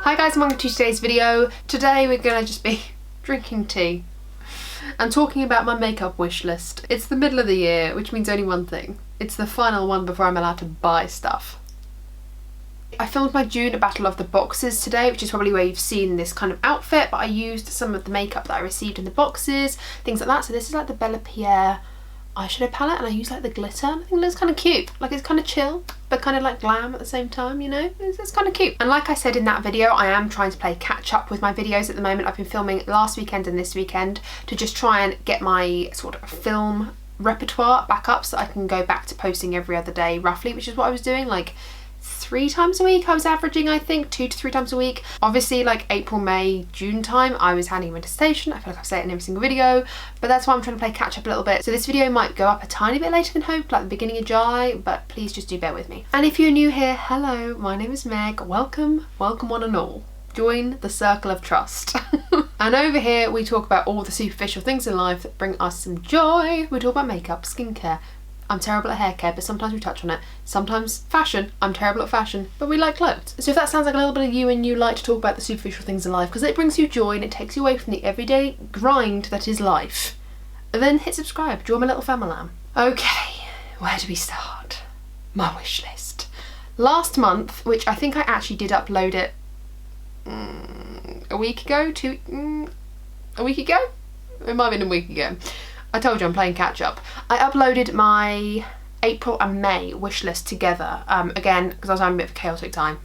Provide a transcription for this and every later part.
Hi guys and welcome to today's video. Today we're gonna just be drinking tea and talking about my makeup wish list. It's the middle of the year, which means only one thing. It's the final one before I'm allowed to buy stuff. I filmed my June Battle of the Boxes today, which is probably where you've seen this kind of outfit, but I used some of the makeup that I received in the boxes, things like that. So this is like the Bellapierre eyeshadow palette, and I use like the glitter, and I think it looks kind of cute. Like, it's kind of chill but kind of like glam at the same time, you know. It's kind of cute. And like I said in that video, I am trying to play catch up with my videos at the moment. I've been filming last weekend and this weekend to just try and get my sort of film repertoire back up so I can go back to posting every other day roughly, which is what I was doing like 3 times a week. I was averaging, I think, 2 to 3 times a week. Obviously, like April, May, June time, I was handing my dissertation. I feel like I've said it in every single video, but that's why I'm trying to play catch up a little bit. So this video might go up a tiny bit later than hoped, like the beginning of July, but please just do bear with me. And if you're new here, hello, my name is Meg. Welcome, welcome one and all. Join the circle of trust. And over here, we talk about all the superficial things in life that bring us some joy. We talk about makeup, skincare. I'm terrible at hair care, but sometimes we touch on it. Sometimes fashion. I'm terrible at fashion, but we like clothes. So if that sounds like a little bit of you and you like to talk about the superficial things in life because it brings you joy and it takes you away from the everyday grind that is life, then hit subscribe. Join my little family. Okay, where do we start? My wish list. Last month, which I think I actually did upload it a week ago, a week ago? It might have been a week ago. I told you I'm playing catch up. I uploaded my April and May wish list together, again, because I was having a bit of a chaotic time.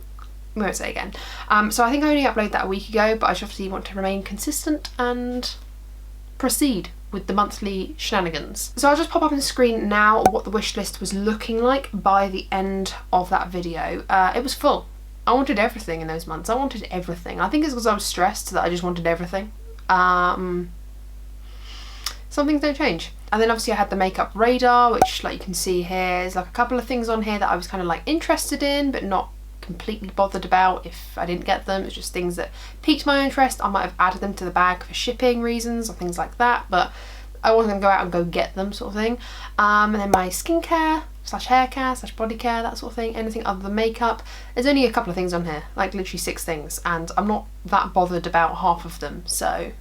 We won't say again. So I think I only uploaded that a week ago, but I just obviously want to remain consistent and proceed with the monthly shenanigans. So I'll just pop up on the screen now what the wish list was looking like by the end of that video. It was full. I wanted everything in those months. I wanted everything. I think it's because I was stressed that I just wanted everything. Some things don't change. And then obviously I had the makeup radar, which like you can see here is like a couple of things on here that I was kind of like interested in but not completely bothered about if I didn't get them. It's just things that piqued my interest. I might have added them to the bag for shipping reasons or things like that, but I wasn't gonna go out and go get them, sort of thing. And then my skincare / hair care / body care, that sort of thing. Anything other than makeup. There's only a couple of things on here, like literally 6 things, and I'm not that bothered about half of them, so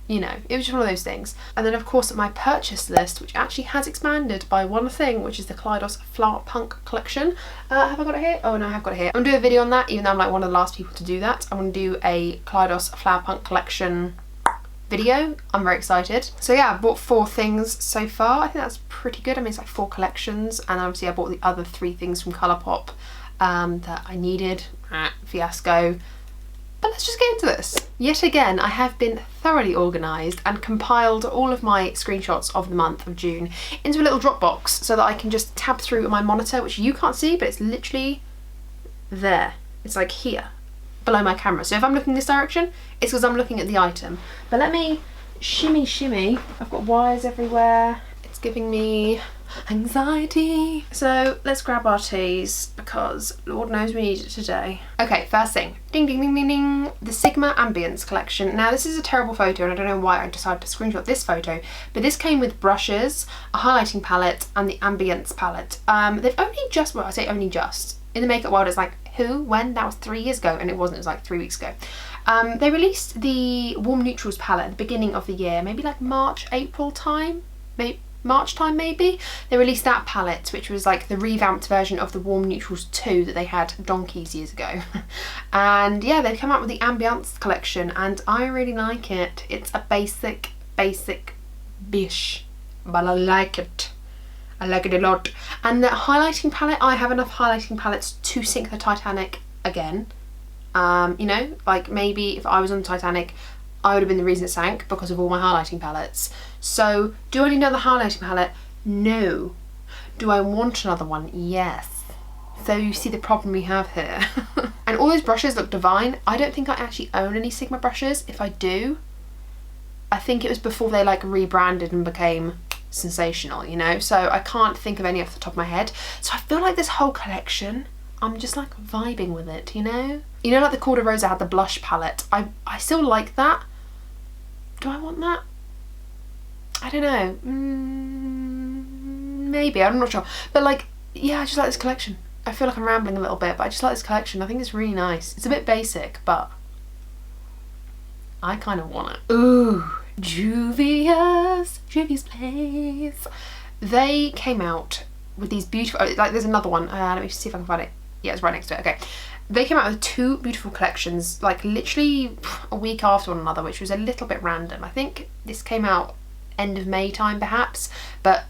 you know, it was just one of those things. And then of course my purchase list, which actually has expanded by one thing, which is the Kleidos Flowerpoint Collection. Have I got it here? Oh no, I have got it here. I'm gonna do a video on that, even though I'm like one of the last people to do that. I'm gonna do a Kleidos Flowerpoint Collection video. I'm very excited. So yeah, I've bought 4 things so far. I think that's pretty good. I mean, it's like 4 collections, and obviously I bought the other 3 things from Colourpop that I needed. Fiasco. But let's just get into this. Yet again, I have been thoroughly organised and compiled all of my screenshots of the month of June into a little Dropbox so that I can just tab through my monitor, which you can't see, but it's literally there. It's like here, below my camera. So if I'm looking this direction, it's because I'm looking at the item. But let me shimmy. I've got wires everywhere. It's giving me anxiety. So let's grab our teas because Lord knows we need it today. Okay, first thing, ding ding ding ding ding, the Sigma Ambience collection. Now this is a terrible photo and I don't know why I decided to screenshot this photo, but this came with brushes, a highlighting palette and the Ambience palette. They've only just, well I say only just, in the makeup world it's like who, when, that was 3 years ago, and it wasn't, it was like 3 weeks ago. They released the Warm Neutrals palette at the beginning of the year, maybe like March, April time, March time maybe. They released that palette, which was like the revamped version of the Warm Neutrals 2 that they had donkeys years ago. And yeah, they've come out with the Ambience collection and I really like it. It's a basic bish, but I like it. I like it a lot. And the highlighting palette, I have enough highlighting palettes to sink the Titanic again. You know, like maybe if I was on the Titanic, I would have been the reason it sank because of all my highlighting palettes. So, do I need another highlighting palette? No. Do I want another one? Yes. So you see the problem we have here. And all those brushes look divine. I don't think I actually own any Sigma brushes. If I do, I think it was before they like rebranded and became sensational, you know? So I can't think of any off the top of my head. So I feel like this whole collection, I'm just like vibing with it, you know? You know, like the Cor de Rosa had the blush palette. I still like that. Do I want that? I don't know. Maybe, I'm not sure. But like, yeah, I just like this collection. I feel like I'm rambling a little bit, but I just like this collection. I think it's really nice. It's a bit basic, but I kind of want it. Ooh, Juvia's Place. They came out with these beautiful, like there's another one, let me see if I can find it. Yeah, it's right next to it, okay. They came out with 2 beautiful collections, like literally a week after one another, which was a little bit random. I think this came out end of May time perhaps, but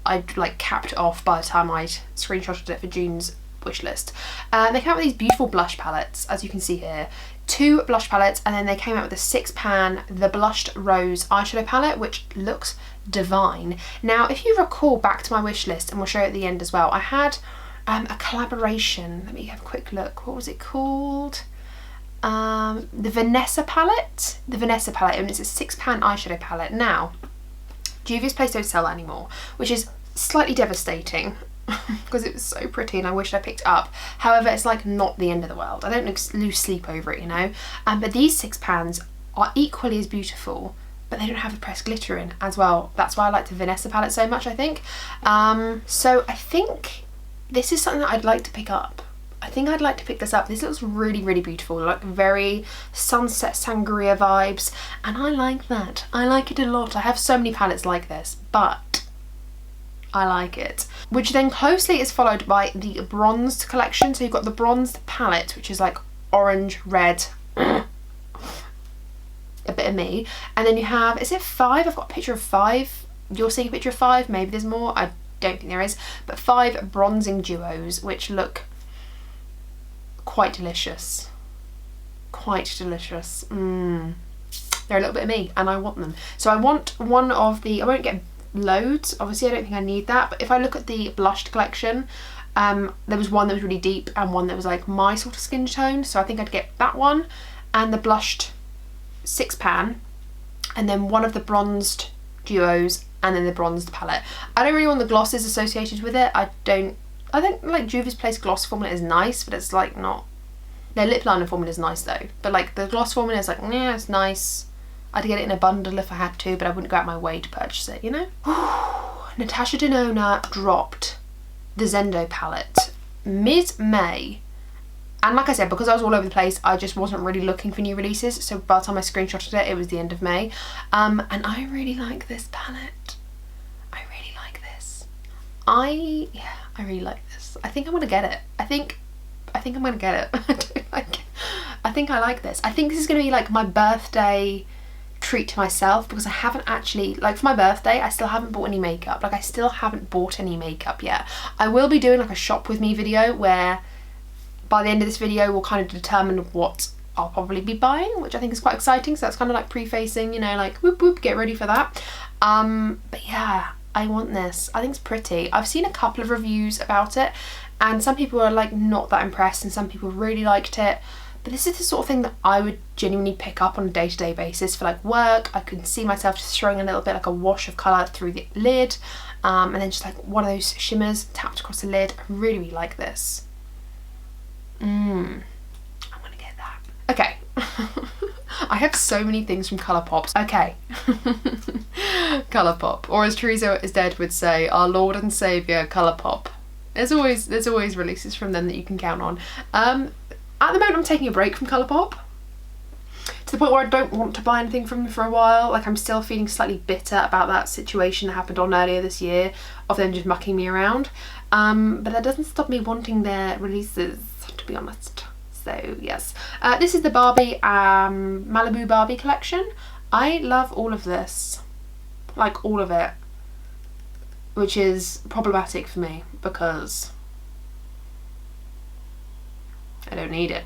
I'd like capped it off by the time I'd screenshotted it for June's wish list. They came out with these beautiful blush palettes, as you can see here. 2 blush palettes, and then they came out with a 6-pan The Blushed Rose eyeshadow palette, which looks divine. Now, if you recall back to my wish list, and we'll show you at the end as well, I had a collaboration. Let me have a quick look. What was it called? The Vanessa Palette. The Vanessa Palette, and it's a 6-pan eyeshadow palette. Now, Juvia's Place don't sell that anymore, which is slightly devastating because it was so pretty and I wished I picked it up. However, it's like not the end of the world. I don't lose sleep over it, you know. But these 6-pans are equally as beautiful, but they don't have the pressed glitter in as well. That's why I like the Vanessa palette so much, I think. So I think this is something that I'd like to pick up. I think I'd like to pick this up. This looks really, really beautiful, like very sunset sangria vibes, and I like that. I like it a lot. I have so many palettes like this, but I like it. Which then closely is followed by the bronzed collection. So you've got the bronzed palette, which is like orange, red, a bit of me. And then you have, is it 5? I've got a picture of 5. You're seeing a picture of 5, maybe there's more. I don't think there is. But 5 bronzing duos, which look quite delicious. Quite delicious. They're a little bit of me and I want them. So I want one of the, I won't get loads, obviously I don't think I need that, but if I look at the blushed collection, there was one that was really deep and one that was like my sort of skin tone, so I think I'd get that one and the blushed 6-pan, and then one of the bronzed duos, and then the bronzed palette. I don't really want the glosses associated with it. I think like Juvia's Place gloss formula is nice, but it's like not, their lip liner formula is nice though, but like the gloss formula is like, yeah, it's nice. I'd get it in a bundle if I had to, but I wouldn't go out my way to purchase it, you know? Natasha Denona dropped the Zendo palette mid-May. And like I said, because I was all over the place, I just wasn't really looking for new releases. So by the time I screenshotted it, it was the end of May. And I really like this palette. I really like this. I really like this. I think I'm gonna get it. I think I'm gonna get it. I don't like it. I think I like this. I think this is gonna be like my birthday treat to myself, because I haven't actually, like for my birthday, I still haven't bought any makeup. Like I still haven't bought any makeup yet. I will be doing like a shop with me video where by the end of this video we'll kind of determine what I'll probably be buying, which I think is quite exciting. So that's kind of like prefacing, you know, like whoop whoop, get ready for that. But yeah, I want this. I think it's pretty. I've seen a couple of reviews about it and some people are like not that impressed and some people really liked it. But this is the sort of thing that I would genuinely pick up on a day-to-day basis for like work. I could see myself just throwing a little bit like a wash of colour through the lid, and then just like one of those shimmers tapped across the lid. I really, really like this. I'm gonna get that. Okay. I have so many things from Colourpop. Okay. Colourpop, or as Teresa is Dead would say, our Lord and Saviour Colourpop. There's always releases from them that you can count on. At the moment I'm taking a break from Colourpop to the point where I don't want to buy anything from them for a while. Like I'm still feeling slightly bitter about that situation that happened on earlier this year of them just mucking me around. But that doesn't stop me wanting their releases, to be honest. So yes, this is the Barbie Malibu Barbie collection. I love all of this, like all of it, which is problematic for me because I don't need it.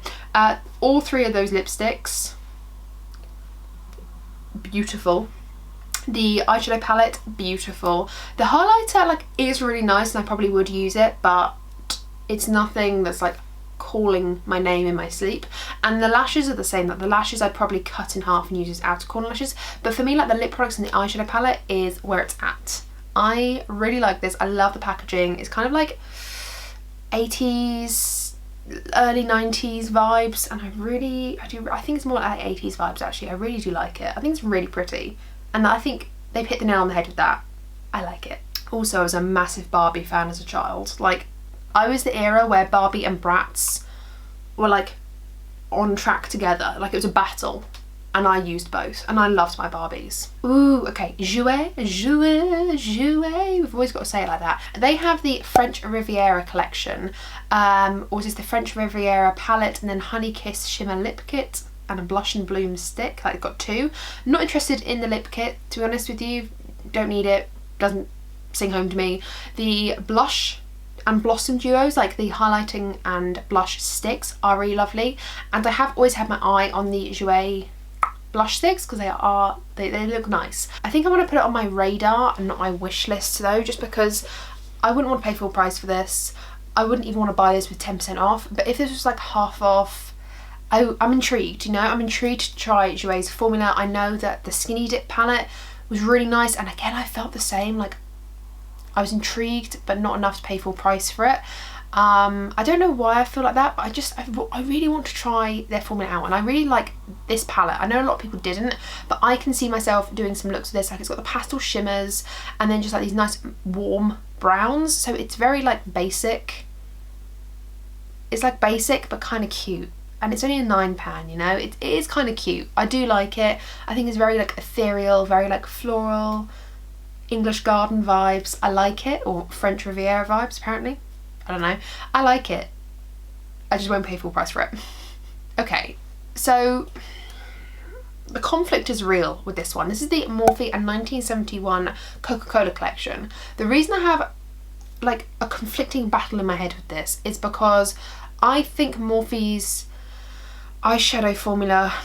All 3 of those lipsticks, beautiful. The eyeshadow palette, beautiful. The highlighter like is really nice and I probably would use it, but it's nothing that's like calling my name in my sleep. And the lashes are the same. Like the lashes I'd probably cut in half and use as outer corner lashes, but for me like the lip products and the eyeshadow palette is where it's at. I really like this. I love the packaging. It's kind of like 80s early 90s vibes, and I think it's more like 80s vibes actually. I really do like it. I think it's really pretty and I think they've hit the nail on the head with that. I like it. Also, I was a massive Barbie fan as a child. Like I was the era where Barbie and Bratz were like on track together, like it was a battle, and and I used both, and I loved my Barbies. Ooh, okay, Jouer. We've always got to say it like that. They have the French Riviera collection, or is this the French Riviera palette, and then Honey Kiss Shimmer Lip Kit, and a Blush and Bloom stick. Like, got two. Not interested in the lip kit, to be honest with you. Don't need it. Doesn't sing home to me. The Blush and Blossom duos, like the highlighting and blush sticks, are really lovely, and I have always had my eye on the Jouer blush sticks because they look nice. I think I want to put it on my radar and not my wish list though, just because I wouldn't want to pay full price for this. I wouldn't even want to buy this with 10% off, but if this was like half off, I'm intrigued, you know. I'm intrigued to try Jouer's formula. I know that the Skinny Dip palette was really nice, and again I felt the same, like I was intrigued but not enough to pay full price for it. I don't know why I feel like that, but I really want to try their formula out, and I really like this palette. I know a lot of people didn't, but I can see myself doing some looks with this. Like, it's got the pastel shimmers and then just like these nice warm browns, so it's very like basic. It's like basic but kind of cute, and it's only a £9, you know. It is kind of cute. I do like it. I think it's very like ethereal, very like floral, English garden vibes. I like it, or French Riviera vibes apparently. I don't know. I like it. I just won't pay full price for it. Okay, so the conflict is real with this one. This is the Morphe and 1971 Coca-Cola collection. The reason I have like a conflicting battle in my head with this is because I think Morphe's eyeshadow formula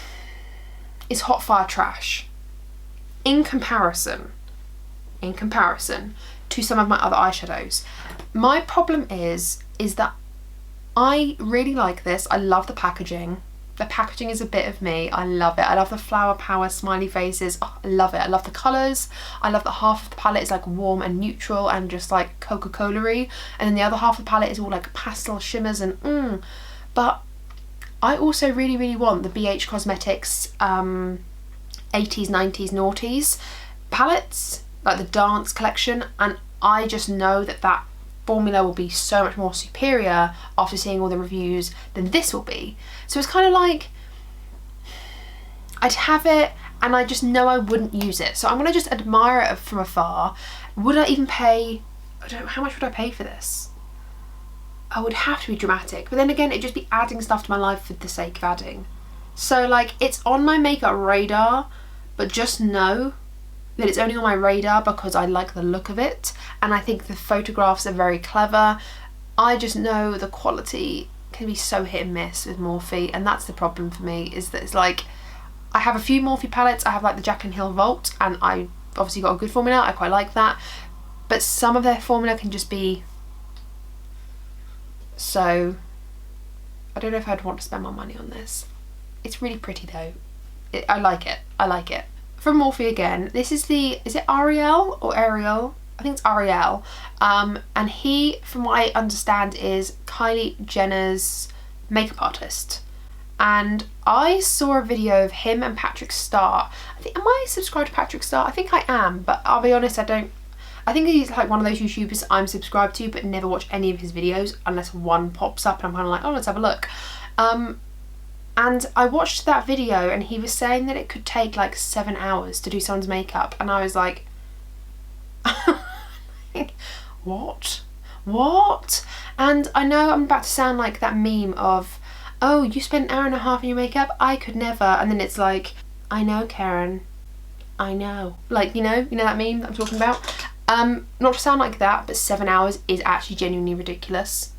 is hot fire trash in comparison to some of my other eyeshadows. My problem is that I really like this. I love the packaging. The packaging is a bit of me. I love it. I love the flower power smiley faces. Oh, I love it. I love the colours. I love that half of the palette is like warm and neutral and just like Coca-Cola-y, and then the other half of the palette is all like pastel shimmers and But I also really want the BH Cosmetics 80s, 90s, noughties palettes, like the Dance collection, and I just know that formula will be so much more superior after seeing all the reviews than this will be. So it's kind of like I'd have it and I just know I wouldn't use it, so I'm gonna just admire it from afar. Would I even pay, I don't know, how much would I pay for this? I would have to be dramatic, but then again it'd just be adding stuff to my life for the sake of adding. So like, it's on my makeup radar, but just know that it's only on my radar because I like the look of it, and I think the photographs are very clever. I just know the quality can be so hit and miss with Morphe, and that's the problem for me, is that it's like, I have a few Morphe palettes. I have like the Jaclyn Hill Vault, and I obviously got a good formula, I quite like that, but some of their formula can just be so, I don't know if I'd want to spend my money on this. It's really pretty though. I like it. I like it. From Morphe again, this is the, is it Ariel or Ariel? I think it's Ariel. And he, from what I understand, is Kylie Jenner's makeup artist. And I saw a video of him and Patrick Star. Am I subscribed to Patrick Star? I think I am, but I'll be honest, I think he's like one of those YouTubers I'm subscribed to but never watch any of his videos unless one pops up and I'm kind of like, oh, let's have a look. And I watched that video and he was saying that it could take like 7 hours to do someone's makeup, and I was like, what? And I know I'm about to sound like that meme of, oh, you spent an hour and a half on your makeup? I could never. And then it's like, I know, Karen, I know. Like, you know that meme that I'm talking about? Not to sound like that, but 7 hours is actually genuinely ridiculous.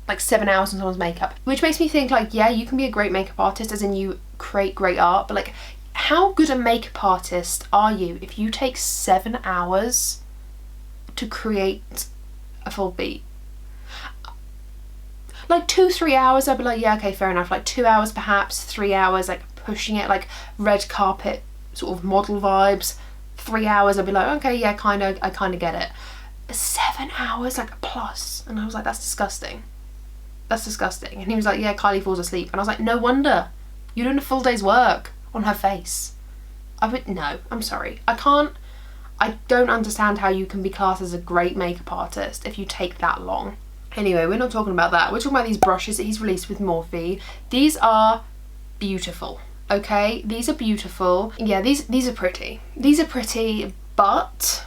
Like 7 hours on someone's makeup, which makes me think like, yeah, you can be a great makeup artist as in you create great art, but like, how good a makeup artist are you if you take 7 hours to create a full beat? Like 2-3 hours I'd be like, yeah, okay, fair enough. Like 2 hours perhaps, 3 hours like pushing it, like red carpet sort of model vibes. 3 hours I'd be like, okay, yeah, I kind of get it. But 7 hours, like a plus, and I was like, that's disgusting. That's disgusting. And he was like, yeah, Kylie falls asleep. And I was like, no wonder. You're doing a full day's work on her face. No, I'm sorry. I don't understand how you can be classed as a great makeup artist if you take that long. Anyway, we're not talking about that. We're talking about these brushes that he's released with Morphe. These are beautiful. Okay, these are beautiful. Yeah, these are pretty. These are pretty, but,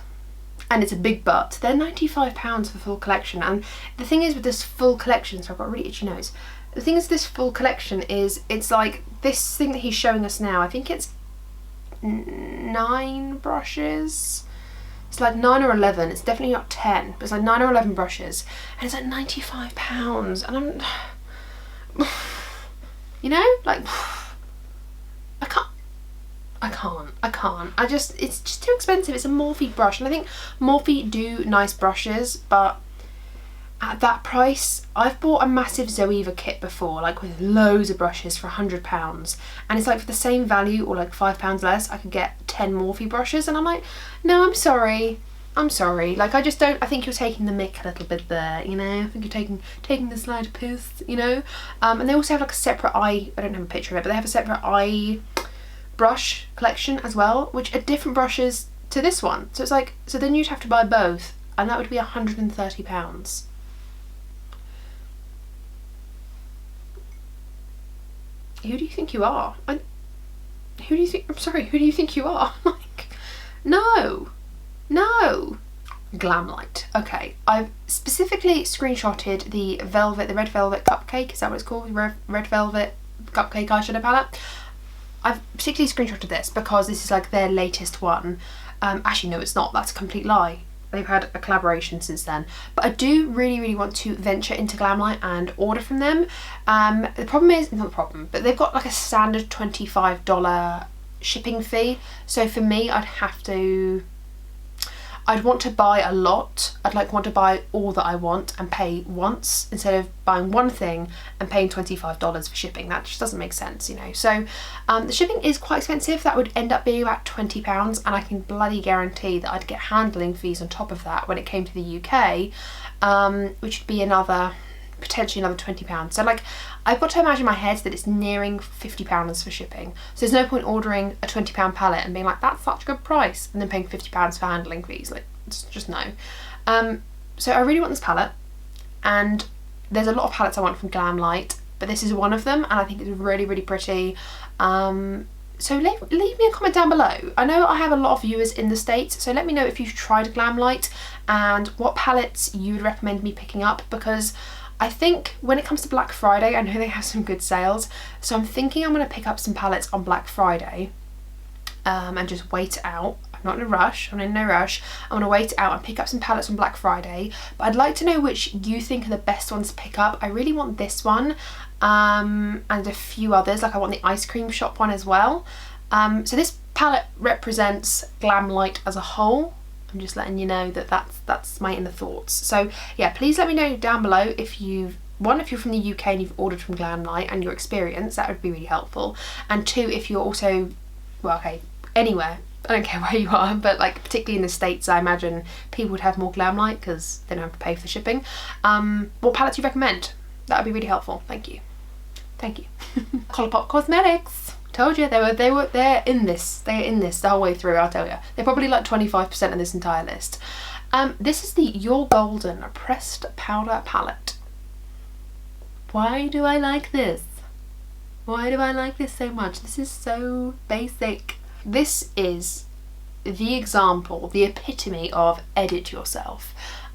and it's a big but, they're £95 for full collection. And the thing is with this full collection, so I've got a really itchy nose. The thing is with this full collection is it's like this thing that he's showing us now, I think it's 9 brushes. It's like 9 or 11, it's definitely not 10, but it's like 9 or 11 brushes, and it's like £95, and I'm, you know, like, I can't. It's just too expensive. It's a Morphe brush, and I think Morphe do nice brushes, but at that price, I've bought a massive Zoeva kit before, like with loads of brushes for £100, and it's like for the same value or like £5 less, I could get 10 Morphe brushes, and I'm like, no, I'm sorry, like I just don't. I think you're taking the mick a little bit there, you know. I think you're taking the slight piss, you know. And they also have like a separate eye. I don't have a picture of it, but they have a separate eye brush collection as well, which are different brushes to this one. So it's like, so then you'd have to buy both, and that would be £130. Who do you think you are? I'm sorry, who do you think you are? Like, no. Glamlight. Okay, I've specifically screenshotted the red velvet cupcake, is that what it's called? Red velvet cupcake eyeshadow palette. I've particularly screenshotted this because this is like their latest one. Actually no, it's not, that's a complete lie. They've had a collaboration since then, but I do really want to venture into Glamlight and order from them. The problem is, not the problem, but they've got like a standard $25 shipping fee, so for me I'd want to buy a lot. I'd want to buy all that I want and pay once instead of buying one thing and paying $25 for shipping. That just doesn't make sense, you know. So the shipping is quite expensive. That would end up being about £20, and I can bloody guarantee that I'd get handling fees on top of that when it came to the UK, which would be potentially another £20. So like, I've got to imagine in my head that it's nearing £50 for shipping. So there's no point ordering a £20 palette and being like, that's such a good price, and then paying £50 for handling fees. Like, it's just no. So I really want this palette, and there's a lot of palettes I want from Glamlight, but this is one of them, and I think it's really pretty. So leave me a comment down below. I know I have a lot of viewers in the States, so let me know if you've tried Glamlight and what palettes you would recommend me picking up, because I think when it comes to Black Friday, I know they have some good sales, so I'm thinking I'm going to pick up some palettes on Black Friday and just wait it out. I'm not in a rush, I'm in no rush. I'm going to wait it out and pick up some palettes on Black Friday, but I'd like to know which you think are the best ones to pick up. I really want this one and a few others, like I want the ice cream shop one as well. So this palette represents Glamlight as a whole. I'm just letting you know that that's my inner thoughts. So yeah, please let me know down below if you're from the UK and you've ordered from Glamlight and your experience. That would be really helpful. And 2, if you're also, well, okay, anywhere, I don't care where you are, but like particularly in the States, I imagine people would have more Glamlight because they don't have to pay for the shipping. What palettes do you recommend? That would be really helpful. Thank you. Colourpop Cosmetics. Told you they're in this the whole way through. I'll tell you, they're probably like 25% of this entire list. This is the You're Golden Pressed Powder Palette. Why do I like this? Why do I like this so much? This is so basic. This is the example, the epitome of edit yourself.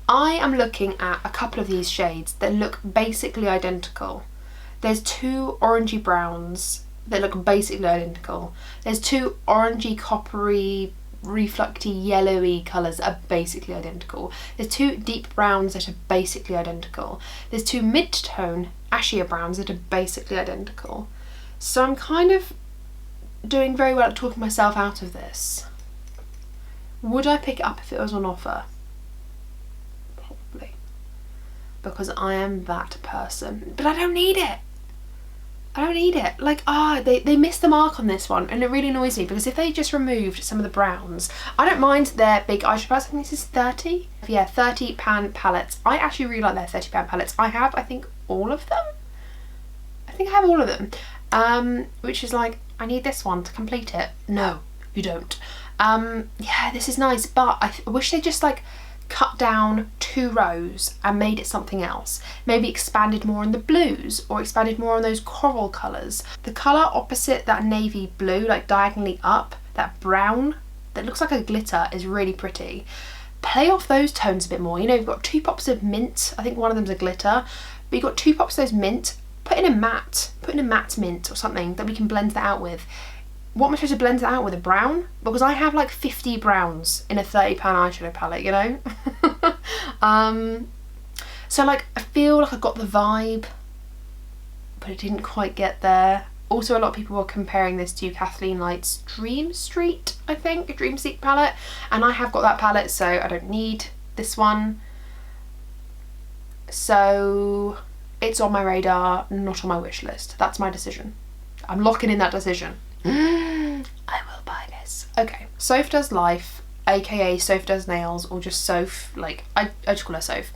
I am looking at a couple of these shades that look basically identical. There's 2 orangey browns that look basically identical. There's 2 orangey, coppery, reflecty, yellowy colours that are basically identical. There's 2 deep browns that are basically identical. There's 2 mid-tone, ashier browns that are basically identical. So I'm kind of doing very well at talking myself out of this. Would I pick it up if it was on offer? Probably. Because I am that person. But I don't need it. Like, they missed the mark on this one, and it really annoys me, because if they just removed some of the browns, I don't mind their big eyeshadow palettes. I think this is 30? Yeah, £30 palettes. I actually really like their £30 palettes. I think all of them. I think I have all of them. Which is like, I need this one to complete it. No, you don't. Yeah, this is nice, but I wish they just like cut down 2 rows and made it something else. Maybe expanded more on the blues or expanded more on those coral colours. The colour opposite that navy blue, like diagonally up, that brown that looks like a glitter, is really pretty. Play off those tones a bit more. You know, you've got 2 pops of mint. I think one of them's a glitter, but you've got 2 pops of those mint. Put in a matte mint or something that we can blend that out with. What am I supposed to blend that out with? A brown? Because I have like 50 browns in a £30 eyeshadow palette, you know? So like, I feel like I got the vibe, but it didn't quite get there. Also, a lot of people were comparing this to Kathleen Light's Dream Street, I think, a Dream Street palette. And I have got that palette, so I don't need this one. So it's on my radar, not on my wish list. That's my decision. I'm locking in that decision. I will buy this. Okay, Soph Does Life, aka Soph Does Nails, or just Soph, like I just call her Soph.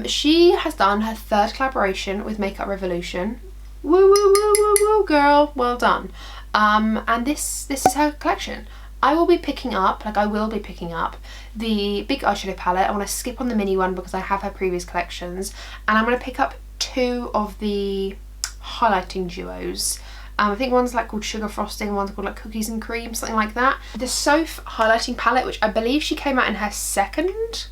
She has done her 3rd collaboration with Makeup Revolution. Woo woo woo woo woo, girl, well done. And this is her collection. I will be picking up the big eyeshadow palette. I want to skip on the mini one because I have her previous collections, and I'm going to pick up 2 of the highlighting duos. I think one's like called Sugar Frosting, one's called like Cookies and Cream, something like that. The Soph highlighting palette, which I believe she came out in her second,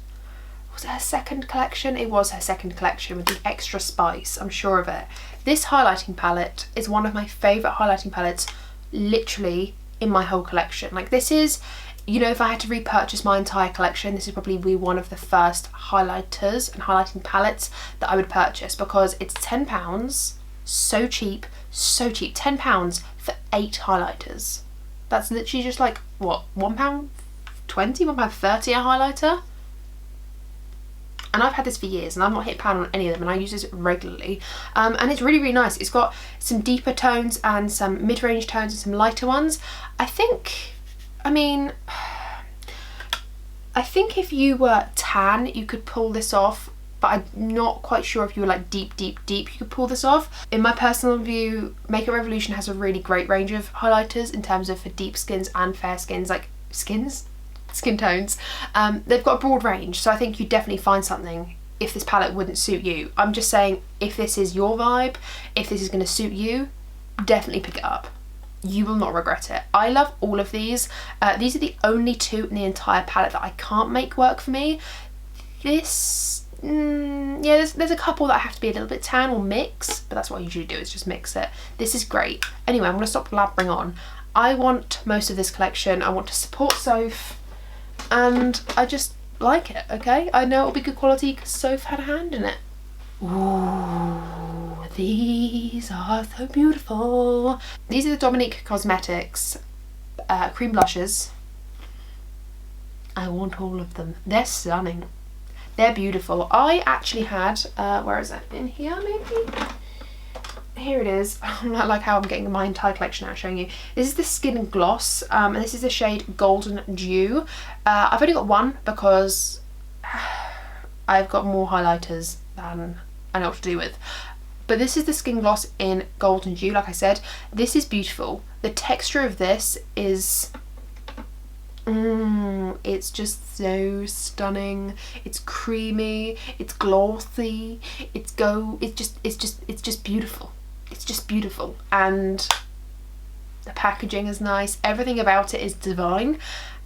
was it her second collection? It was her second collection with the extra spice, I'm sure of it. This highlighting palette is one of my favourite highlighting palettes literally in my whole collection. Like, this is, you know, if I had to repurchase my entire collection, this would probably be one of the first highlighters and highlighting palettes that I would purchase, because it's £10, so cheap, £10 for 8 highlighters. That's literally just like, what, £1.20, £1.30 a highlighter? And I've had this for years and I've not hit pan on any of them, and I use this regularly. And it's really, really nice. It's got some deeper tones and some mid-range tones and some lighter ones. I think if you were tan, you could pull this off, but I'm not quite sure if you were like deep, you could pull this off. In my personal view, Makeup Revolution has a really great range of highlighters in terms of for deep skins and fair skins, like skin tones. They've got a broad range, so I think you definitely find something if this palette wouldn't suit you. I'm just saying, if this is your vibe, if this is going to suit you, definitely pick it up. You will not regret it. I love all of these. These are the only 2 in the entire palette that I can't make work for me. This, yeah, there's a couple that have to be a little bit tan or mix, but that's what I usually do, is just mix it. This is great. Anyway, I'm going to stop blabbering on. I want most of this collection. I want to support Soph, and I just like it, okay? I know it'll be good quality because Soph had a hand in it. Ooh, these are so beautiful. These are the Dominique Cosmetics cream blushes. I want all of them. They're stunning. They're beautiful. I actually had, where is it? In here, maybe? Here it is. I like how I'm getting my entire collection out showing you. This is the Skin Gloss, and this is the shade Golden Dew. I've only got one because I've got more highlighters than I know what to do with. But this is the Skin Gloss in Golden Dew, like I said. This is beautiful. The texture of this is... it's just so stunning. It's creamy, it's glossy, it's just beautiful. It's just beautiful, and the packaging is nice. Everything about it is divine,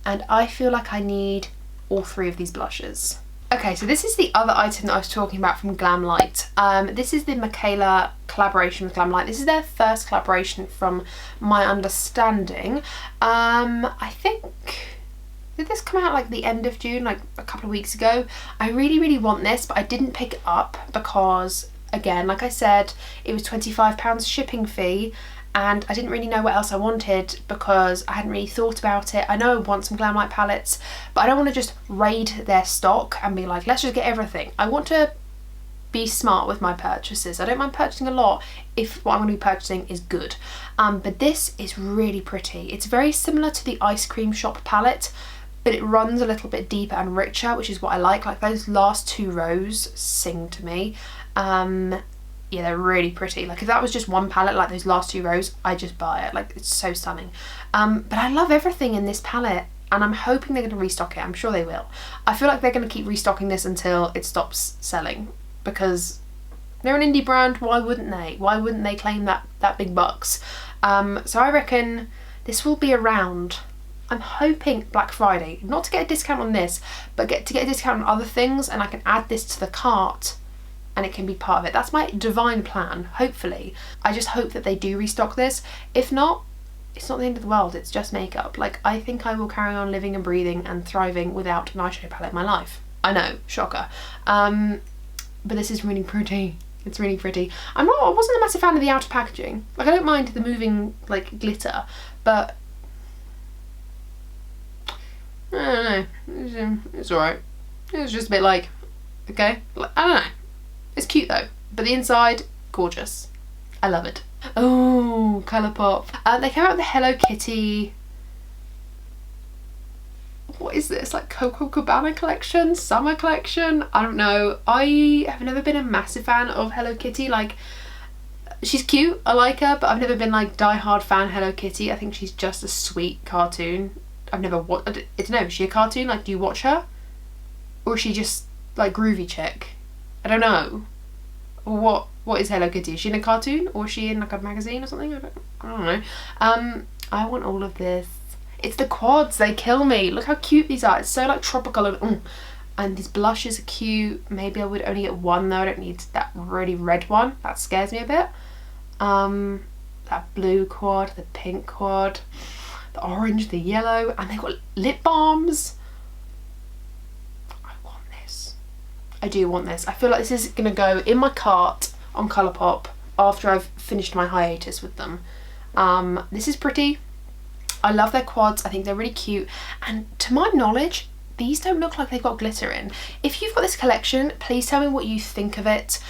and I feel like I need all 3 of these blushes. Okay, so this is the other item that I was talking about from Glamlight. This is the Michaela collaboration with Glamlight. This is their first collaboration from my understanding. I think, did this come out like the end of June, like a couple of weeks ago? I really, really want this, but I didn't pick it up because, again, like I said, it was £25 shipping fee, and I didn't really know what else I wanted because I hadn't really thought about it. I know I want some Glamlight palettes, but I don't want to just raid their stock and be like, let's just get everything. I want to be smart with my purchases. I don't mind purchasing a lot if what I'm going to be purchasing is good. But this is really pretty. It's very similar to the Ice Cream Shop palette, but it runs a little bit deeper and richer, which is what I like. Like, those last 2 rows sing to me. Yeah, they're really pretty. Like, if that was just one palette, like those last 2 rows, I'd just buy it. Like, it's so stunning. But I love everything in this palette. and I'm hoping they're going to restock it. I'm sure they will. I feel like they're going to keep restocking this until it stops selling, because they're an indie brand. Why wouldn't they? Why wouldn't they claim that big bucks? So I reckon this will be around, I'm hoping Black Friday, not to get a discount on this, but to get a discount on other things, and I can add this to the cart and it can be part of it. That's my divine plan, hopefully. I just hope that they do restock this. If not, it's not the end of the world, it's just makeup. Like, I think I will carry on living and breathing and thriving without an eyeshadow palette in my life. I know, shocker. But this is really pretty. It's really pretty. I wasn't a massive fan of the outer packaging. Like, I don't mind the moving, like, glitter, but I don't know. It's alright. It's just a bit like, okay, like, I don't know. It's cute though, but the inside, gorgeous. I love it. Oh, Colourpop. They came out with the Hello Kitty. What is this? Like Cabana collection? Summer collection? I don't know. I have never been a massive fan of Hello Kitty. Like, she's cute, I like her, but I've never been like die-hard fan Hello Kitty. I think she's just a sweet cartoon. I've never watched, I don't know, is she a cartoon? Like, do you watch her? Or is she just like groovy chick? I don't know. What is Hello Kitty? Is she in a cartoon, or is she in like a magazine or something? I don't know. I want all of this. It's the quads, they kill me. Look how cute these are. It's so like tropical and these blushes are cute. Maybe I would only get one though. I don't need that really red one. That scares me a bit. That blue quad, the pink quad, the orange, the yellow, and they've got lip balms. I do want this. I feel like this is going to go in my cart on Colourpop after I've finished my hiatus with them. This is pretty. I love their quads. I think they're really cute. And to my knowledge, these don't look like they've got glitter in. If you've got this collection, please tell me what you think of it.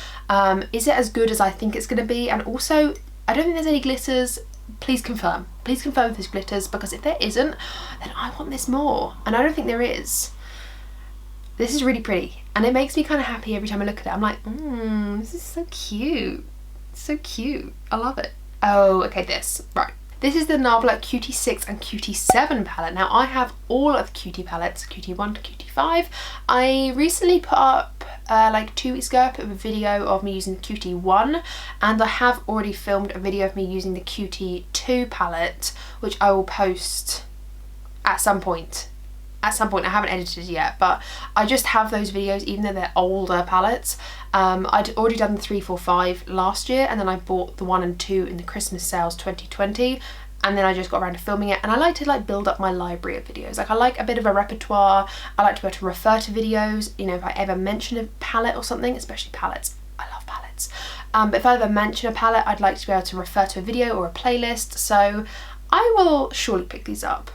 Is it as good as I think it's going to be? And also, I don't think there's any glitters. Please confirm. Please confirm if there's glitters, because if there isn't, then I want this more. And I don't think there is. This is really pretty, and it makes me kind of happy every time I look at it. I'm like, this is so cute. So cute. I love it. Oh, okay, this. Right. This is the Novella Cutie 6 and Cutie 7 palette. Now, I have all of the Cutie palettes, Cutie 1 to Cutie 5. I recently put up, like 2 weeks ago, I put up a video of me using the Cutie 1, and I have already filmed a video of me using the Cutie 2 palette, which I will post at some point. I haven't edited yet, but I just have those videos even though they're older palettes. I'd already done the 3, 4, 5 last year, and then I bought the 1 and 2 in the Christmas sales 2020, and then I just got around to filming it. And I like to like build up my library of videos. Like, I like a bit of a repertoire. I like to be able to refer to videos, you know, if I ever mention a palette or something, especially palettes. I love palettes. But if I ever mention a palette, I'd like to be able to refer to a video or a playlist. So I will surely pick these up.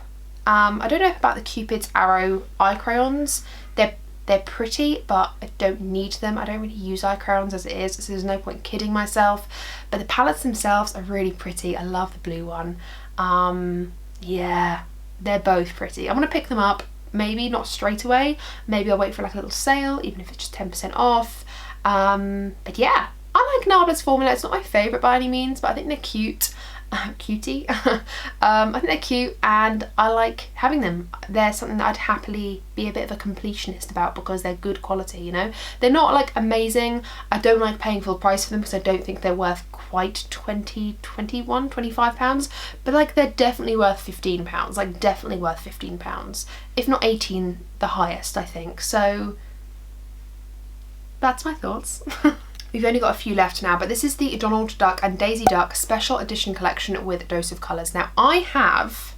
I don't know about the Cupid's Arrow eye crayons. They're pretty, but I don't need them. I don't really use eye crayons as it is, so there's no point kidding myself. But the palettes themselves are really pretty. I love the blue one. Yeah, they're both pretty. I'm gonna pick them up, maybe not straight away. Maybe I'll wait for like a little sale, even if it's just 10% off. But yeah, I like Novella's formula. It's not my favourite by any means, but I think they're cute. Cutie. I think they're cute, and I like having them. They're something that I'd happily be a bit of a completionist about, because they're good quality, you know. They're not like amazing. I don't like paying full price for them, because I don't think they're worth quite 20, 21, 25 pounds, but like they're definitely worth 15 pounds, like definitely worth 15 pounds, if not 18, the highest, I think. So that's my thoughts. We've only got a few left now, but this is the Donald Duck and Daisy Duck special edition collection with Dose of Colours. Now I have,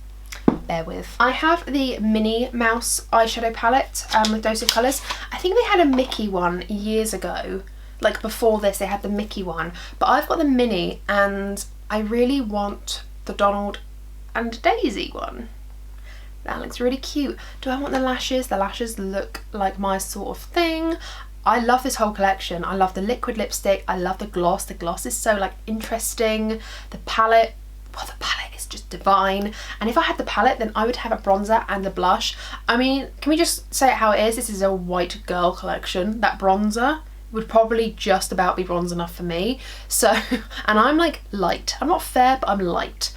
bear with, I have the Minnie Mouse eyeshadow palette with Dose of Colours. I think they had a Mickey one years ago, like before this they had the Mickey one, but I've got the Minnie, and I really want the Donald and Daisy one. That looks really cute. Do I want the lashes? The lashes look like my sort of thing. I love this whole collection. I love the liquid lipstick. I love the gloss. The gloss is so like interesting. The palette, well, the palette is just divine. And if I had the palette, then I would have a bronzer and a blush. I mean, can we just say it how it is? This is a white girl collection. That bronzer would probably just about be bronze enough for me. So, and I'm like light. I'm not fair, but I'm light.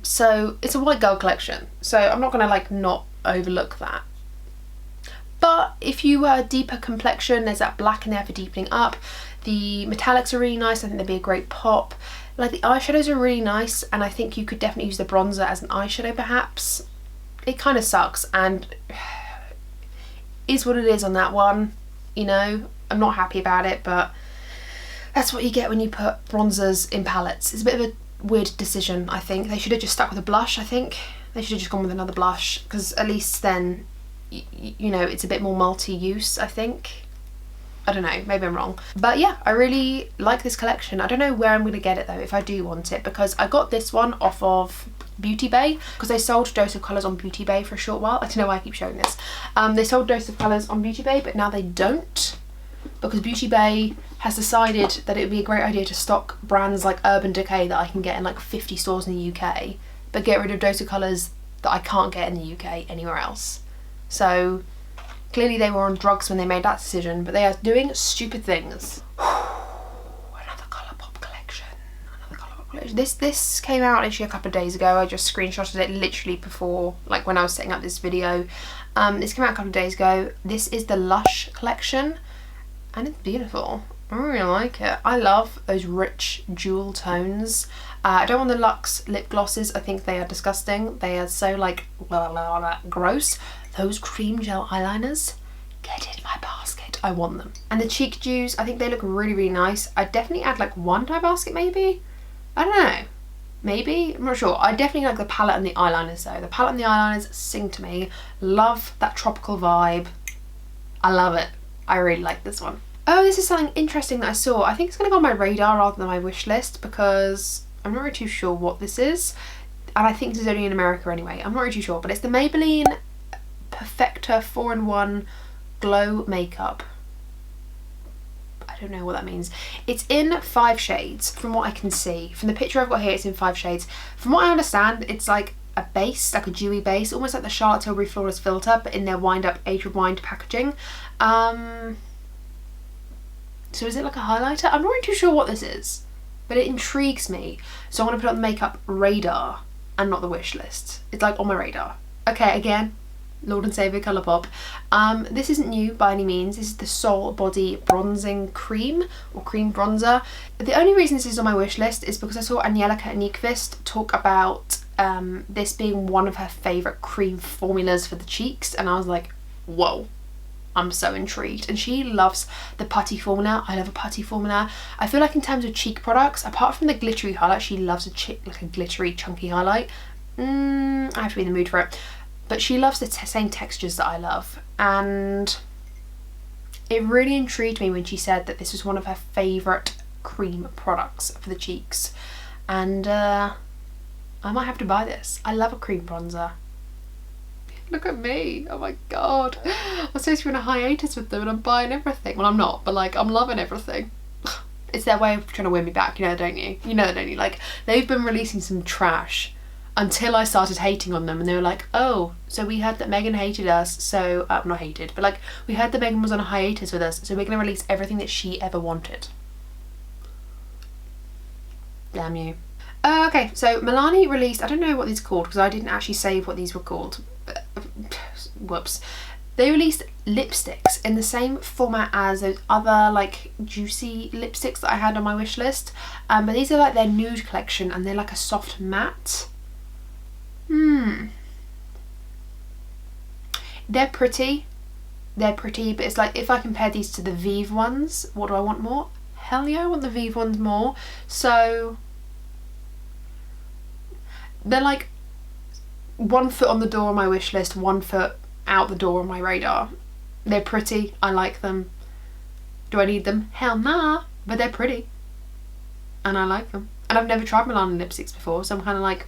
So it's a white girl collection. So I'm not gonna like not overlook that. But if you were a deeper complexion, there's that black in there for deepening up. The metallics are really nice. I think they'd be a great pop. Like, the eyeshadows are really nice, and I think you could definitely use the bronzer as an eyeshadow perhaps. It kind of sucks and is what it is on that one, you know. I'm not happy about it, but that's what you get when you put bronzers in palettes. It's a bit of a weird decision, I think. They should have just stuck with a blush, I think. They should have just gone with another blush, because at least then, you know, it's a bit more multi-use, I think. I don't know, maybe I'm wrong. But yeah, I really like this collection. I don't know where I'm going to get it though, if I do want it, because I got this one off of Beauty Bay, because they sold Dose of Colours on Beauty Bay for a short while. I don't know why I keep showing this. They sold Dose of Colours on Beauty Bay, but now they don't, because Beauty Bay has decided that it would be a great idea to stock brands like Urban Decay that I can get in like 50 stores in the UK, but get rid of Dose of Colours that I can't get in the UK anywhere else. So clearly they were on drugs when they made that decision, but they are doing stupid things. Another Colourpop collection. Another Colourpop collection. This came out actually a couple of days ago. I just screenshotted it literally before, like when I was setting up this video. This came out a couple of days ago. This is the Lush Collection, and it's beautiful. I really like it. I love those rich jewel tones. I don't want the Luxe lip glosses. I think they are disgusting. They are so like gross. Those cream gel eyeliners, get in my basket. I want them. And the cheek dews, I think they look really, really nice. I'd definitely add like one to my basket maybe. I don't know. Maybe? I'm not sure. I definitely like the palette and the eyeliners though. The palette and the eyeliners sing to me. Love that tropical vibe. I love it. I really like this one. Oh, this is something interesting that I saw. I think it's going to go on my radar rather than my wish list, because I'm not really too sure what this is. And I think this is only in America anyway. I'm not really too sure. But it's the Maybelline Perfecta 4-in-1 Glow Makeup. I don't know what that means. It's in 5 shades from what I can see. From the picture I've got here, it's in 5 shades. From what I understand, it's like a base, like a dewy base, almost like the Charlotte Tilbury Flawless Filter, but in their wind-up age rewind packaging. So is it like a highlighter? I'm not really too sure what this is, but it intrigues me. So I'm going to put it on the makeup radar and not the wish list. It's like on my radar. Okay, again, Lord and Saviour Colourpop. This isn't new by any means. This is the Soul Body Bronzing Cream, or Cream Bronzer. The only reason this is on my wish list is because I saw Angelica Nyqvist talk about this being one of her favourite cream formulas for the cheeks, and I was like, whoa. I'm so intrigued. And she loves the putty formula. I love a putty formula. I feel like in terms of cheek products, apart from the glittery highlight, she loves like a glittery chunky highlight. I have to be in the mood for it. But she loves the same textures that I love. And it really intrigued me when she said that this was one of her favourite cream products for the cheeks. And I might have to buy this. I love a cream bronzer. Look at me, oh my god. I'm supposed to be on a hiatus with them and I'm buying everything. Well, I'm not, but like, I'm loving everything. It's their way of trying to win me back, you know, don't you? You know, don't you? Like, they've been releasing some trash until I started hating on them, and they were like, oh, so we heard that Megan hated us, so, not hated, but like, we heard that Megan was on a hiatus with us, so we're gonna release everything that she ever wanted. Damn you. Okay, so Milani released, I don't know what these are called because I didn't actually save what these were called. Whoops. They released lipsticks in the same format as those other like juicy lipsticks that I had on my wish list. But these are like their nude collection and they're like a soft matte. They're pretty. They're pretty, but it's like if I compare these to the Vive ones, what do I want more? Hell yeah, I want the Vive ones more. So they're like 1 foot on the door on my wish list, 1 foot out the door on my radar. They're pretty, I like them. Do I need them? Hell nah, but they're pretty. And I like them. And I've never tried Milani lipsticks before, so I'm kind of like,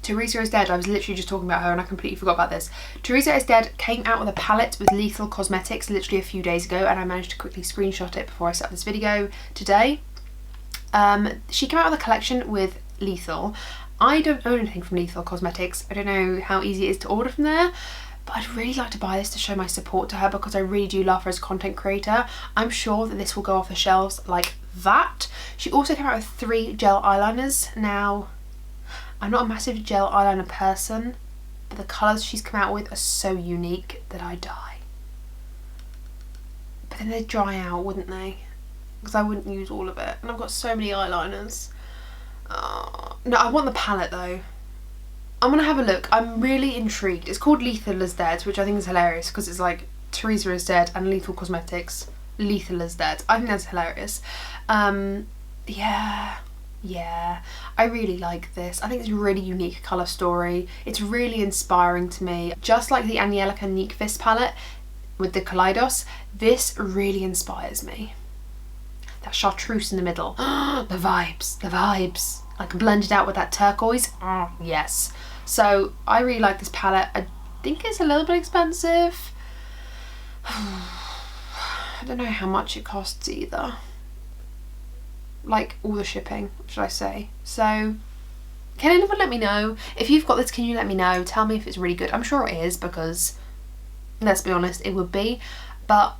Teresa is Dead, I was literally just talking about her and I completely forgot about this. Teresa is Dead came out with a palette with Lethal Cosmetics literally a few days ago, and I managed to quickly screenshot it before I set up this video today. She came out with a collection with Lethal. I don't own anything from Lethal Cosmetics. I don't know how easy it is to order from there, but I'd really like to buy this to show my support to her because I really do love her as a content creator. I'm sure that this will go off the shelves like that. She also came out with 3 gel eyeliners. Now, I'm not a massive gel eyeliner person, but the colours she's come out with are so unique that I die. But then they'd dry out, wouldn't they? Because I wouldn't use all of it. And I've got so many eyeliners. No, I want the palette though. I'm going to have a look. I'm really intrigued. It's called Lethal is Dead, which I think is hilarious because it's like Teresa is dead and Lethal Cosmetics. Lethal is Dead. I think that's hilarious. Yeah, I really like this. I think it's a really unique colour story. It's really inspiring to me. Just like the Angelica Nyx palette with the Kleidos, this really inspires me. That chartreuse in the middle. The vibes. Like blended out with that turquoise. Yes. So I really like this palette. I think it's a little bit expensive. I don't know how much it costs either. Like all the shipping, should I say. So can anyone let me know? If you've got this, can you let me know? Tell me if it's really good. I'm sure it is because, let's be honest, it would be. But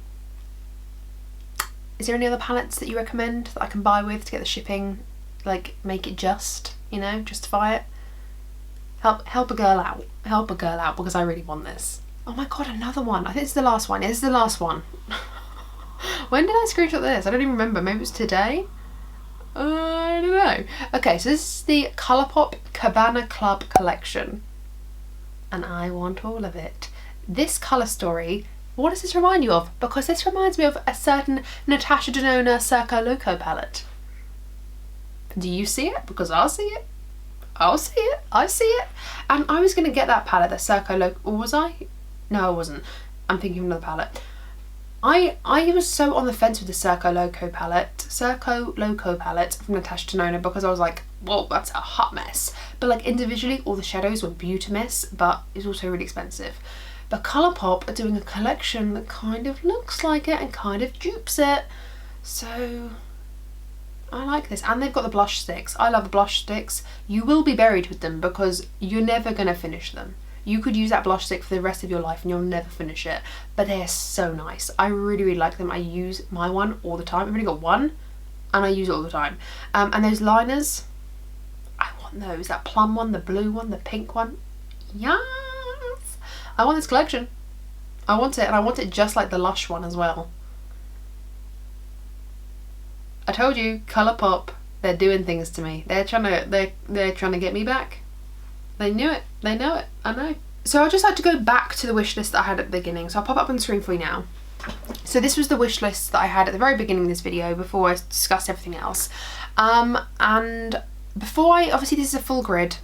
is there any other palettes that you recommend that I can buy with to get the shipping, like make it just, you know, justify it? Help a girl out. Help a girl out because I really want this. Oh my god, another one. I think it's the last one. Yeah, this is the last one. When did I screenshot this? I don't even remember. Maybe it was today? I don't know. Okay, so this is the Colourpop Cabana Club collection. And I want all of it. This colour story, what does this remind you of? Because this reminds me of a certain Natasha Denona Circo Loco palette. Do you see it? Because I'll see it. I see it. And I was going to get that palette, the Circo Loco, or was I? No, I wasn't. I'm thinking of another palette. I was so on the fence with the Circo Loco palette from Natasha Denona because I was like, whoa, that's a hot mess. But like individually, all the shadows were beautimous, but it's also really expensive. But Colourpop are doing a collection that kind of looks like it and kind of dupes it. So I like this. And they've got the blush sticks. I love the blush sticks. You will be buried with them because you're never going to finish them. You could use that blush stick for the rest of your life and you'll never finish it. But they're so nice. I really, really like them. I use my one all the time. I've only got one and I use it all the time. And those liners, I want those. That plum one, the blue one, the pink one. Yes! I want this collection. I want it, and I want it just like the Lush one as well. I told you, Colourpop, they're doing things to me. They're trying to get me back. They knew it. They know it. I know. So I'd just like to go back to the wish list that I had at the beginning. So I'll pop up on the screen for you now. So this was the wish list that I had at the very beginning of this video before I discussed everything else. And before obviously this is a full grid.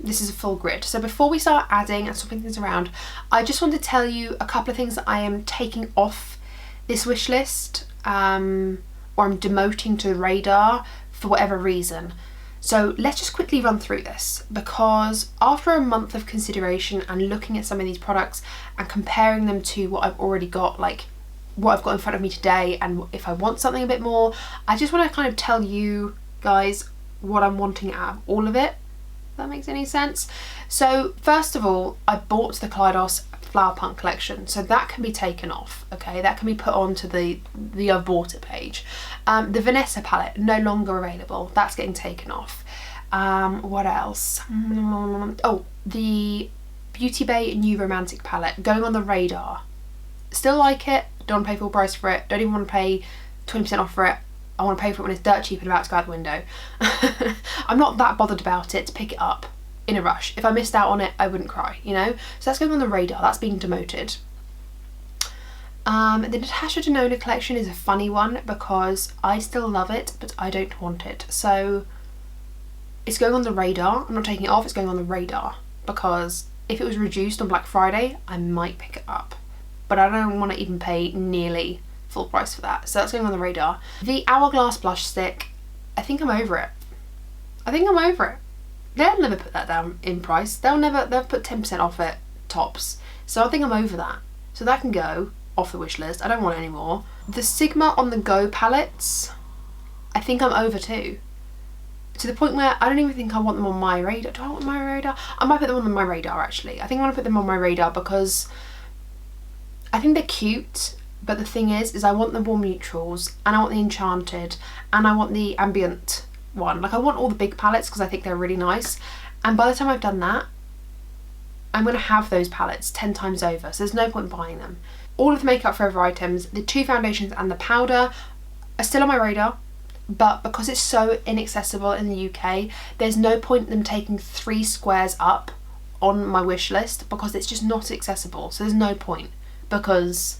So before we start adding and swapping things around, I just want to tell you a couple of things that I am taking off this wish list, or I'm demoting to the radar for whatever reason. So let's just quickly run through this, because after a month of consideration and looking at some of these products and comparing them to what I've already got, like what I've got in front of me today, and if I want something a bit more, I just want to kind of tell you guys what I'm wanting out of all of it, if that makes any sense. So first of all, I bought the Kleidos Flowerpoint Collection, so that can be taken off, okay? That can be put onto the I've bought it page. The Vanessa Palette, no longer available. That's getting taken off. What else? Oh, the Beauty Bay New Romantic Palette, going on the radar. Still like it, don't want to pay full price for it, don't even want to pay 20% off for it. I want to pay for it when it's dirt cheap and about to go out the window. I'm not that bothered about it to pick it up in a rush. If I missed out on it, I wouldn't cry, you know? So that's going on the radar, that's being demoted. The Natasha Denona collection is a funny one because I still love it, but I don't want it. So it's going on the radar. I'm not taking it off, it's going on the radar, because if it was reduced on Black Friday, I might pick it up. But I don't want to even pay nearly full price for that. So that's going on the radar. The Hourglass blush stick, I think I'm over it. They'll never put that down in price. They'll put 10% off it tops. So I think I'm over that. So that can go off the wish list. I don't want it anymore. The Sigma on the Go palettes, I think I'm over too. To the point where I don't even think I want them on my radar. Do I want my radar? I might put them on my radar actually. I think I want to put them on my radar because I think they're cute. But the thing is I want the Warm Neutrals, and I want the Enchanted, and I want the Ambient one. Like I want all the big palettes because I think they're really nice. And by the time I've done that, I'm going to have those palettes 10 times over, so there's no point buying them. All of the Makeup Forever items, the 2 foundations and the powder, are still on my radar, but because it's so inaccessible in the UK, there's no point in them taking 3 squares up on my wish list because it's just not accessible. So there's no point, because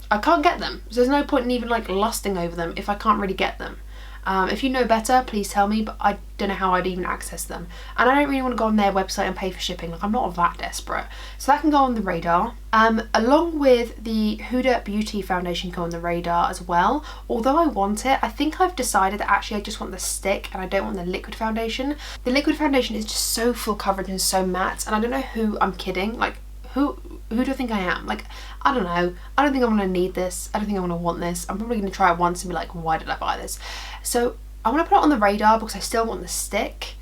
I can't get them. So there's no point in even like lusting over them if I can't really get them. If you know better, please tell me, but I don't know how I'd even access them. And I don't really want to go on their website and pay for shipping, like I'm not that desperate. So that can go on the radar. Along with the Huda Beauty foundation go on the radar as well. Although I want it, I think I've decided that actually I just want the stick and I don't want the liquid foundation. The liquid foundation is just so full coverage and so matte, and I don't know who I'm kidding. Like, who do I think I am? Like, I don't know. I don't think I'm going to need this. I don't think I'm going to want this. I'm probably going to try it once and be like, why did I buy this? So I want to put it on the radar because I still want the stick.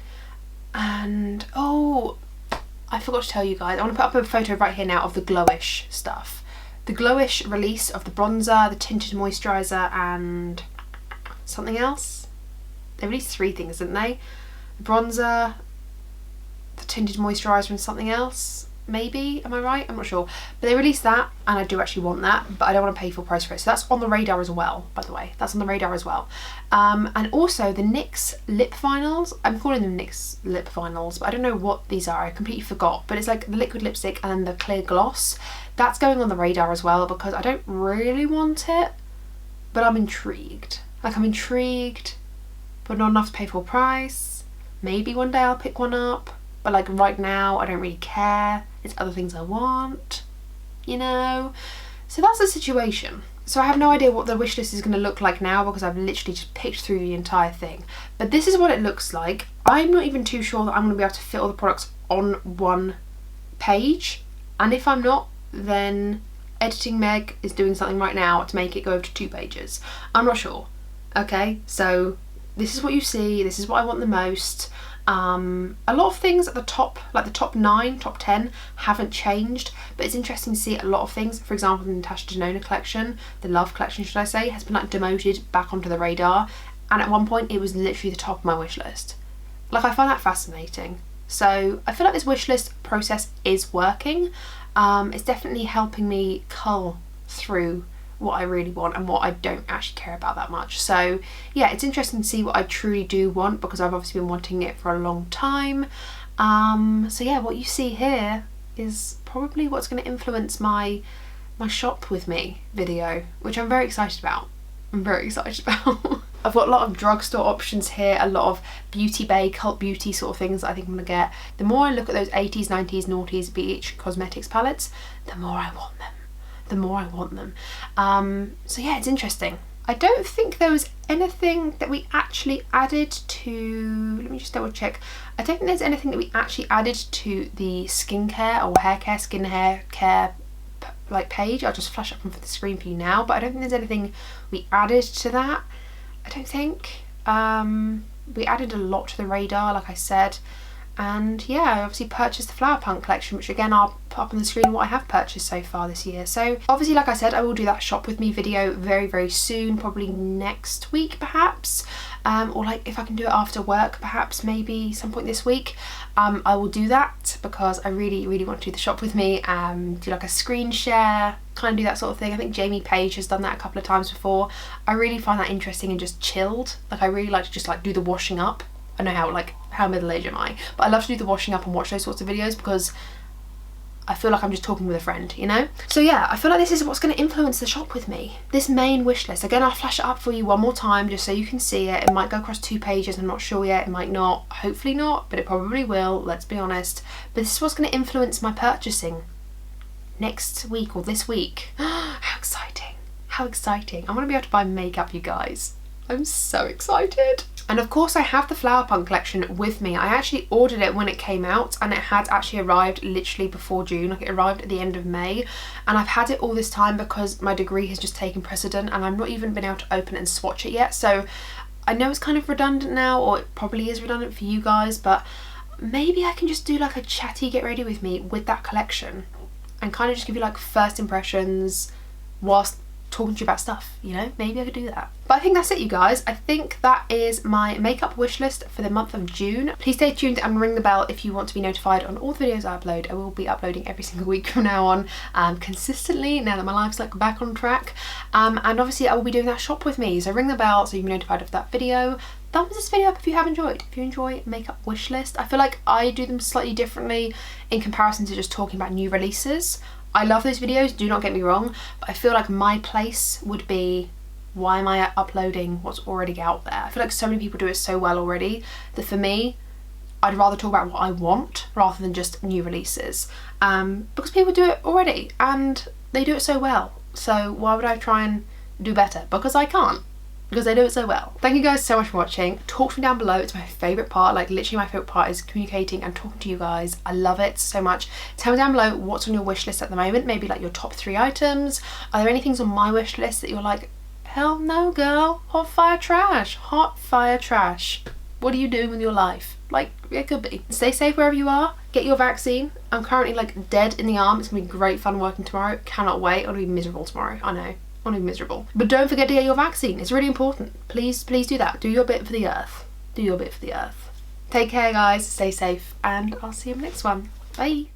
And, oh, I forgot to tell you guys. I want to put up a photo right here now of the Glowish stuff. The Glowish release of the bronzer, the tinted moisturiser, and something else. They released 3 things, didn't they? The bronzer, the tinted moisturiser, and something else. Maybe, am I right? I'm not sure. But they released that, and I do actually want that, but I don't want to pay full price for it. So that's on the radar as well, by the way. That's on the radar as well. And also the NYX Lip Vinyls. I'm calling them NYX Lip Vinyls, but I don't know what these are. I completely forgot. But it's like the liquid lipstick and then the clear gloss. That's going on the radar as well because I don't really want it, but I'm intrigued. Like, I'm intrigued, but not enough to pay full price. Maybe one day I'll pick one up. But like right now, I don't really care. It's other things I want, you know? So that's the situation. So I have no idea what the wish list is going to look like now because I've literally just picked through the entire thing. But this is what it looks like. I'm not even too sure that I'm going to be able to fit all the products on one page. And if I'm not, then Editing Meg is doing something right now to make it go over to 2 pages. I'm not sure. Okay, so this is what you see. This is what I want the most. A lot of things at the top, like the top 9, top 10 haven't changed, but it's interesting to see a lot of things. For example, the Natasha Denona collection, the Love collection should I say, has been like demoted back onto the radar, and at one point it was literally the top of my wish list. Like, I find that fascinating. So I feel like this wish list process is working. It's definitely helping me cull through what I really want and what I don't actually care about that much. So yeah, it's interesting to see what I truly do want because I've obviously been wanting it for a long time. So yeah, what you see here is probably what's going to influence my shop with me video, which I'm very excited about. I'm very excited about. I've got a lot of drugstore options here, a lot of beauty bay, cult beauty sort of things that I think I'm going to get. The more I look at those 80s, 90s, noughties BH Cosmetics palettes, the more I want them. The more I want them. So yeah, it's interesting. I don't think there was anything that we actually added to, let me just double check. I don't think there's anything that we actually added to the skincare or hair care, skin hair care like page. I'll just flash up onto the screen for you now, but I don't think there's anything we added to that. I don't think. We added a lot to the radar, like I said. And yeah, I obviously purchased the Flowerpoint Collection, which again I'll put up on the screen what I have purchased so far this year. So obviously, like I said, I will do that shop with me video very, very soon, probably next week perhaps. Or like if I can do it after work, perhaps maybe some point this week. I will do that because I really, really want to do the shop with me. Do like a screen share, kind of do that sort of thing. I think Jamie Page has done that a couple of times before. I really find that interesting and just chilled. Like, I really like to just like do the washing up. I know how middle-aged am I, but I love to do the washing up and watch those sorts of videos because I feel like I'm just talking with a friend, you know? So yeah, I feel like this is what's going to influence the shop with me. This main wish list. Again, I'll flash it up for you one more time just so you can see it. It might go across 2 pages, I'm not sure yet. It might not, hopefully not, but it probably will, let's be honest. But this is what's going to influence my purchasing next week or this week. How exciting. How exciting. I'm going to be able to buy makeup, you guys. I'm so excited. And of course I have the Flowerpoint Collection with me. I actually ordered it when it came out and it had actually arrived literally before June. Like, it arrived at the end of May, and I've had it all this time because my degree has just taken precedent and I've not even been able to open it and swatch it yet. So I know it's kind of redundant now, or it probably is redundant for you guys, but maybe I can just do like a chatty get ready with me with that collection and kind of just give you like first impressions whilst talking to you about stuff, you know, maybe I could do that. But I think that's it, you guys. I think that is my makeup wish list for the month of June. Please stay tuned and ring the bell if you want to be notified on all the videos I upload. I will be uploading every single week from now on, consistently, now that my life's like back on track. And obviously I will be doing that shop with me, so ring the bell so you'll be notified of that video. Thumbs this video up if you have enjoyed. If you enjoy makeup wish list, I feel like I do them slightly differently in comparison to just talking about new releases. I love those videos, do not get me wrong, but I feel like my place would be, why am I uploading what's already out there? I feel like so many people do it so well already that for me, I'd rather talk about what I want rather than just new releases, because people do it already and they do it so well. So why would I try and do better? Because I can't. Because they do it so well. Thank you guys so much for watching. Talk to me down below. It's my favourite part. Like literally my favourite part is communicating and talking to you guys. I love it so much. Tell me down below what's on your wish list at the moment. Maybe like your top 3 items. Are there any things on my wish list that you're like, hell no girl, hot fire trash, hot fire trash. What are you doing with your life? Like, it could be. Stay safe wherever you are. Get your vaccine. I'm currently like dead in the arm. It's gonna be great fun working tomorrow. Cannot wait. I'm gonna be miserable tomorrow. I know. I'm gonna be miserable. But don't forget to get your vaccine. It's really important. Please, please do that. Do your bit for the earth. Do your bit for the earth. Take care, guys. Stay safe. And I'll see you in the next one. Bye.